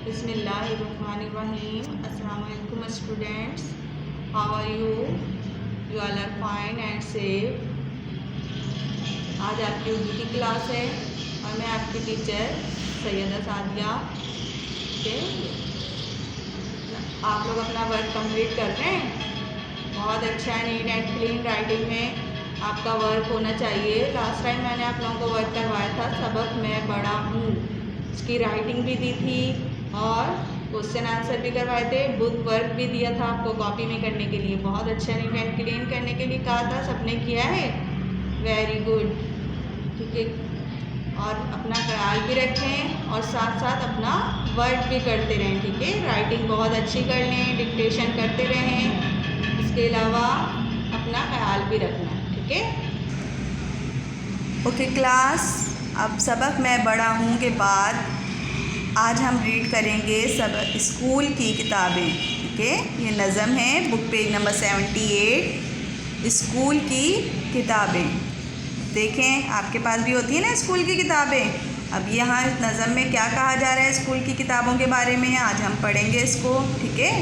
बिस्मिल्लाहिर्रहमानिर्रहीम। अस्सलाम वालेकुम students, how are you? You all are fine and safe. आज आपकी उर्दू की क्लास है और मैं आपकी टीचर सैयदा सादिया। आप लोग अपना वर्क कंप्लीट कर रहे हैं। बहुत अच्छा है, नीट एंड क्लीन राइटिंग में आपका वर्क होना चाहिए। लास्ट टाइम मैंने आप लोगों को वर्क करवाया था, सबक मैं बड़ा हूँ, इसकी राइटिंग भी दी थी और क्वेश्चन आंसर भी करवाए थे, बुक वर्क भी दिया था आपको कॉपी में करने के लिए। बहुत अच्छा नीट एंड क्लीन करने के लिए कहा था, सबने किया है, वेरी गुड। ठीक है, और अपना ख्याल भी रखें और साथ साथ अपना वर्क भी करते रहें। ठीक है, राइटिंग बहुत अच्छी कर लें, डिक्टेशन करते रहें, इसके अलावा अपना ख्याल भी रखना। ठीक है, ओके क्लास। अब सबक मैं बड़ा हूँ के बाद आज हम रीड करेंगे सब स्कूल की किताबें। ठीक है, ये नज़म है, बुक पेज नंबर 78, स्कूल की किताबें। देखें, आपके पास भी होती है ना स्कूल की किताबें। अब यहाँ इस नज़म में क्या कहा जा रहा है स्कूल की किताबों के बारे में, आज हम पढ़ेंगे इसको। ठीक है,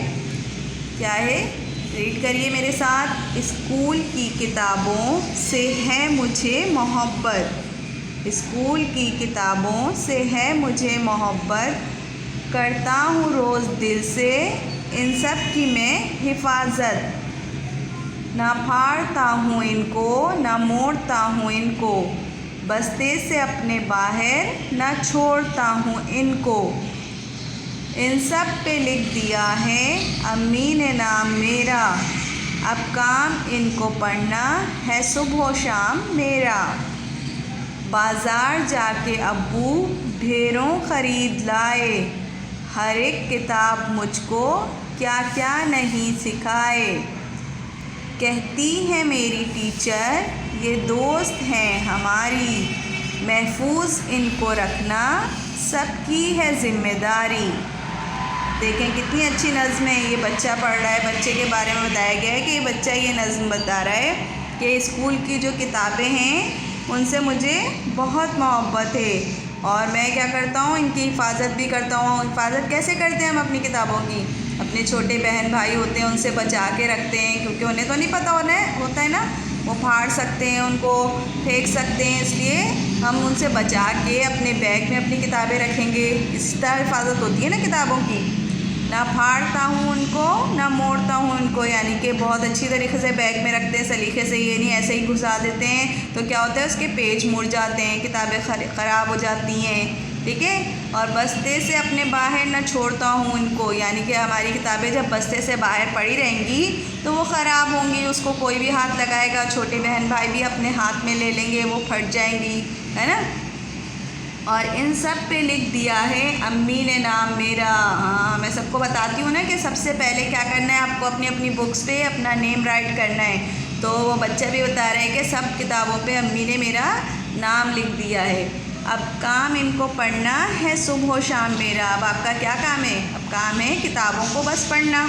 क्या है, रीड करिए मेरे साथ। स्कूल की किताबों से है मुझे मोहब्बत, स्कूल की किताबों से है मुझे मोहब्बत, करता हूँ रोज़ दिल से इन सब की मैं हिफाजत, ना फाड़ता हूँ इनको ना मोड़ता हूँ इनको, बस्ते से अपने बाहर ना छोड़ता हूँ इनको, इन सब पे लिख दिया है अम्मी ने नाम मेरा, अब काम इनको पढ़ना है सुबह शाम मेरा, बाज़ार जाके अब्बू ढेरों ख़रीद लाए, हर एक किताब मुझको क्या क्या नहीं सिखाए, कहती है मेरी टीचर ये दोस्त हैं हमारी, महफूज इनको रखना सबकी है ज़िम्मेदारी। देखें कितनी अच्छी नज़्म है, ये बच्चा पढ़ रहा है, बच्चे के बारे में बताया गया है कि ये बच्चा ये नज़्म बता रहा है कि स्कूल की जो किताबें हैं उनसे मुझे बहुत मोहब्बत है और मैं क्या करता हूँ, इनकी हिफाजत भी करता हूँ। हिफाजत कैसे करते हैं हम अपनी किताबों की? अपने छोटे बहन भाई होते हैं उनसे बचा के रखते हैं, क्योंकि उन्हें तो नहीं पता होता है ना, वो फाड़ सकते हैं, उनको फेंक सकते हैं, इसलिए हम उनसे बचा के अपने बैग में अपनी किताबें रखेंगे। इस तरह हिफाजत होती है ना किताबों की। ना फाड़ता हूँ उनको ना मोड़ता हूँ उनको, यानी कि बहुत अच्छी तरीके से बैग में रखते हैं, सलीके से, ये नहीं ऐसे ही घुसा देते हैं तो क्या होता है उसके पेज मुड़ जाते हैं, किताबें ख़राब हो जाती हैं। ठीक है, और बस्ते से अपने बाहर ना छोड़ता हूँ उनको, यानी कि हमारी किताबें जब बस्ते से बाहर पड़ी रहेंगी तो वो ख़राब होंगी, उसको कोई भी हाथ लगाएगा, छोटे बहन भाई भी अपने हाथ में ले लेंगे, वो फट जाएंगी, है ना। और इन सब पे लिख दिया है अम्मी ने नाम मेरा। हाँ, मैं सबको बताती हूँ ना कि सबसे पहले क्या करना है, आपको अपनी अपनी बुक्स पे अपना नेम राइट करना है। तो वो बच्चा भी बता रहे हैं कि सब किताबों पे अम्मी ने मेरा नाम लिख दिया है, अब काम इनको पढ़ना है सुबह शाम मेरा। अब आपका क्या काम है? अब काम है किताबों को बस पढ़ना।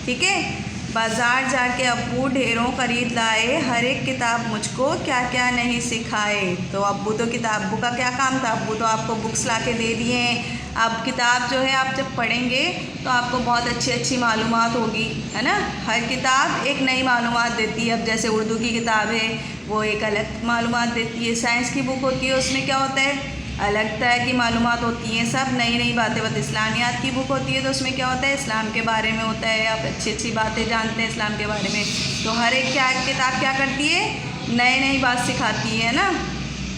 ठीक है, बाज़ार जाके अब्बू ढेरों ख़रीद लाए, हर एक किताब मुझको क्या क्या नहीं सिखाए। तो अब्बू तो अब्बू का क्या काम था, अब्बू तो आपको बुक्स ला के दे दिए हैं। अब किताब जो है आप जब पढ़ेंगे तो आपको बहुत अच्छी अच्छी मालूमात होगी, है ना। हर किताब एक नई मालूमात देती है। अब जैसे उर्दू की किताब है वो एक अलग मालूमात देती है, साइंस की बुक होती है उसमें क्या होता है, अलग तरह की मालूमात होती हैं, सब नई नई बातें बता। इस्लामियात की बुक होती है तो उसमें क्या होता है, इस्लाम के बारे में होता है, आप अच्छी अच्छी बातें जानते हैं इस्लाम के बारे में। तो हर एक किताब क्या करती है, नई नई बात सिखाती है ना।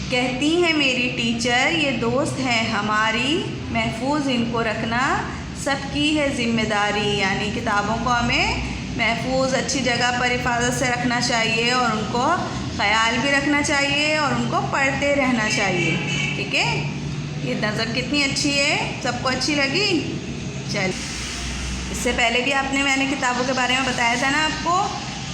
कहती है मेरी टीचर ये दोस्त हैं हमारी, महफूज इनको रखना सबकी है ज़िम्मेदारी, यानी किताबों को हमें महफूज अच्छी जगह पर हिफाजत से रखना चाहिए और उनको ख्याल भी रखना चाहिए और उनको पढ़ते रहना चाहिए। ठीक है, ये नज़र कितनी अच्छी है, सबको अच्छी लगी? चल, इससे पहले भी मैंने किताबों के बारे में बताया था ना आपको।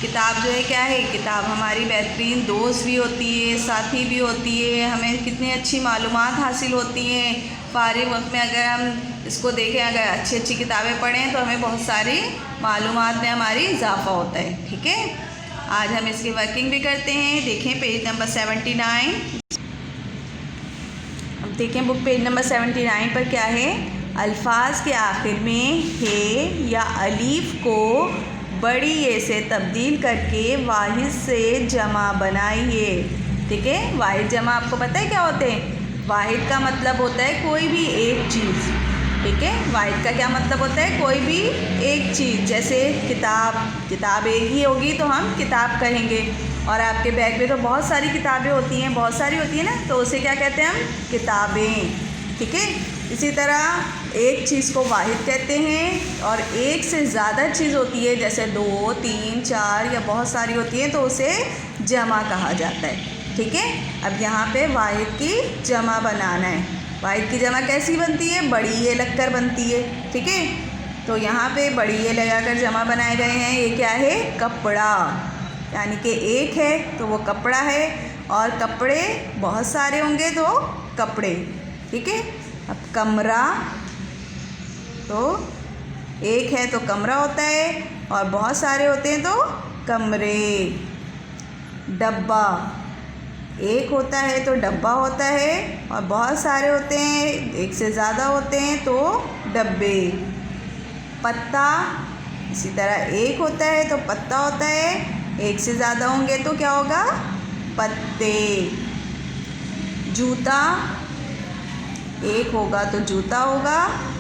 किताब जो है क्या है, किताब हमारी बेहतरीन दोस्त भी होती है, साथी भी होती है, हमें कितनी अच्छी मालूमात हासिल होती हैं। फारिग वक्त में अगर हम इसको देखें, अगर अच्छी अच्छी किताबें पढ़ें तो हमें बहुत सारी मालूमात में हमारी इजाफ़ा होता है। ठीक है, आज हम इसकी वर्किंग भी करते हैं। देखें पेज नंबर 79। अब देखें बुक पेज नंबर 79 पर क्या है, अल्फाज के आखिर में हे या अलीफ को बड़ी ए से तब्दील करके वाहिद से जमा बनाइए। ठीक है, वाहिद जमा आपको पता है क्या होते हैं? वाहिद का मतलब होता है कोई भी एक चीज़। ठीक है, वाहिद का क्या मतलब होता है? कोई भी एक चीज़। जैसे किताब एक ही होगी तो हम किताब कहेंगे, और आपके बैग में तो बहुत सारी किताबें होती हैं, बहुत सारी होती हैं ना, तो उसे क्या कहते हैं हम? किताबें। ठीक है, इसी तरह एक चीज़ को वाहिद कहते हैं, और एक से ज़्यादा चीज़ होती है जैसे 2, 3, 4 या बहुत सारी होती हैं तो उसे जमा कहा जाता है। ठीक है, अब यहाँ पे वाहिद की जमा बनाना है। वाहिद की जमा कैसी बनती है? बड़ी ए लगकर बनती है। ठीक है, तो यहाँ पे बड़ी ए लगाकर जमा बनाए गए हैं। ये क्या है? कपड़ा, यानी कि एक है तो वो कपड़ा है, और कपड़े बहुत सारे होंगे तो कपड़े। ठीक है, अब कमरा, तो एक है तो कमरा होता है, और बहुत सारे होते हैं तो कमरे। डब्बा, एक होता है तो डब्बा होता है, और बहुत सारे होते हैं, एक से ज़्यादा होते हैं तो डब्बे। पत्ता, इसी तरह एक होता है तो पत्ता होता है, एक से ज़्यादा होंगे तो क्या होगा? पत्ते। जूता, एक होगा तो जूता होगा,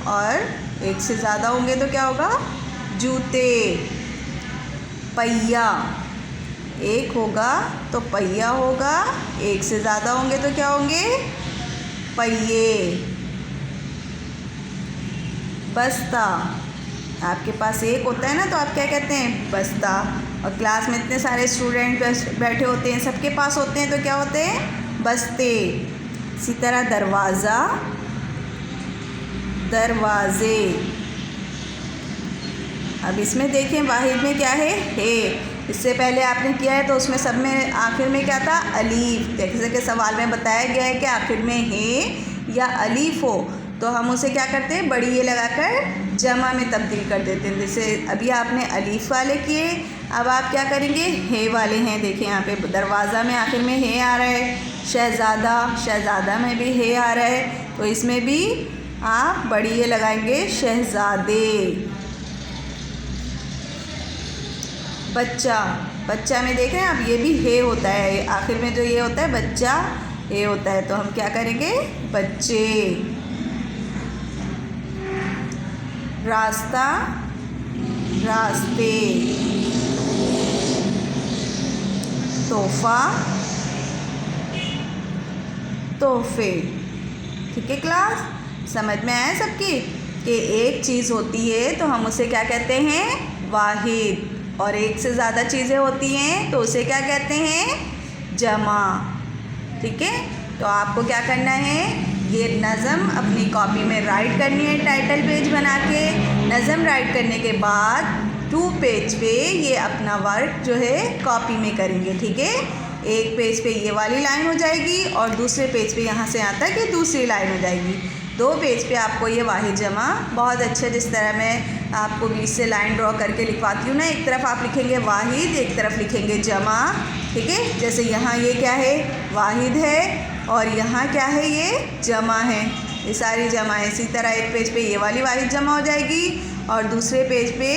और एक से ज़्यादा होंगे तो क्या होगा? जूते। पहिया, एक होगा तो पहिया होगा, एक से ज़्यादा होंगे तो क्या होंगे? पहिए। बस्ता, आपके पास एक होता है ना तो आप क्या कहते हैं? बस्ता। और क्लास में इतने सारे स्टूडेंट बैठे होते हैं, सबके पास होते हैं तो क्या होते हैं? बस्ते। इसी तरह दरवाज़ा, दरवाज़े। अब इसमें देखें वाहिद में क्या है? हे। इससे पहले आपने किया है तो उसमें सब में आखिर में क्या था? अलीफ। जैसे कि सवाल में बताया गया है कि आखिर में हे या अलीफ हो तो हम उसे क्या करते हैं? बड़ी ए लगाकर जमा में तब्दील कर देते हैं। जैसे अभी आपने अलीफ वाले किए, अब आप क्या करेंगे? हे वाले हैं। देखिए यहाँ पे दरवाज़ा में आखिर में हे आ रहा है। शहज़ादा, शहज़ादा में भी हे आ रहा है, तो इसमें भी आप बड़ी ए लगाएंगे, शहज़ादे। बच्चा, बच्चा में देख रहे हैं आप, ये भी हे होता है, आखिर में जो ये होता है बच्चा हे होता है, तो हम क्या करेंगे? बच्चे। रास्ता, रास्ते। तोहफा, तोहफे। ठीक है क्लास, समझ में आया सबकी कि एक चीज़ होती है तो हम उसे क्या कहते हैं? वाहिद, और एक से ज़्यादा चीज़ें होती हैं तो उसे क्या कहते हैं? जमा। ठीक है, तो आपको क्या करना है? ये नज़म अपनी कॉपी में राइट करनी है, टाइटल पेज बना के। नज़म राइट करने के बाद 2 पेज पे ये अपना वर्क जो है कॉपी में करेंगे। ठीक है, एक पेज पे ये वाली लाइन हो जाएगी, और दूसरे पेज पे यहाँ से यहाँ तक ये दूसरी लाइन हो जाएगी। 2 पेज पे आपको ये वाहिद जमा बहुत अच्छे, जिस तरह मैं आपको बीच से लाइन ड्रॉ करके लिखवाती हूँ ना, एक तरफ आप लिखेंगे वाहिद, एक तरफ लिखेंगे जमा। ठीक है, जैसे यहाँ ये क्या है? वाहिद है, और यहाँ क्या है? ये जमा है। ये सारी जमा है। इसी तरह एक पेज पे ये वाली वाहिद जमा हो जाएगी, और दूसरे पेज पे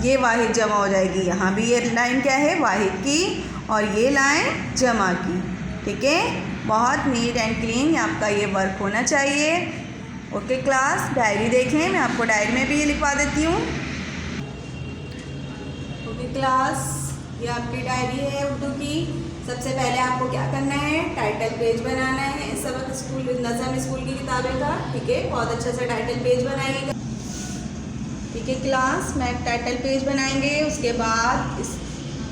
ये वाहिद जमा हो जाएगी। यहाँ भी ये लाइन क्या है? वाहिद की, और ये लाइन जमा की। ठीक है, बहुत नीट एंड क्लीन आपका ये वर्क होना चाहिए। ओके क्लास, डायरी देखें, मैं आपको डायरी में भी ये लिखवा देती हूँ। ओके क्लास, ये आपकी डायरी है उर्दू की। सबसे पहले आपको क्या करना है? टाइटल पेज बनाना है सबक स्कूल नज़म स्कूल की किताबें का। ठीक है, बहुत अच्छा सा टाइटल पेज बनाइएगा। ठीक है क्लास, मैं टाइटल पेज बनाएंगे, उसके बाद इस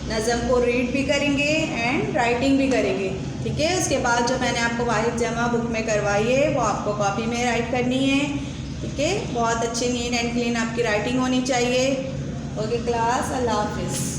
नज़म को रीड भी करेंगे एंड राइटिंग भी करेंगे। ठीक है, उसके बाद जो मैंने आपको वाहिद जमा बुक में करवाई है वो आपको कॉपी में राइट करनी है। ठीक है, बहुत अच्छी नीट एंड क्लीन आपकी राइटिंग होनी चाहिए। ओके क्लास, अल्लाह हाफिज़।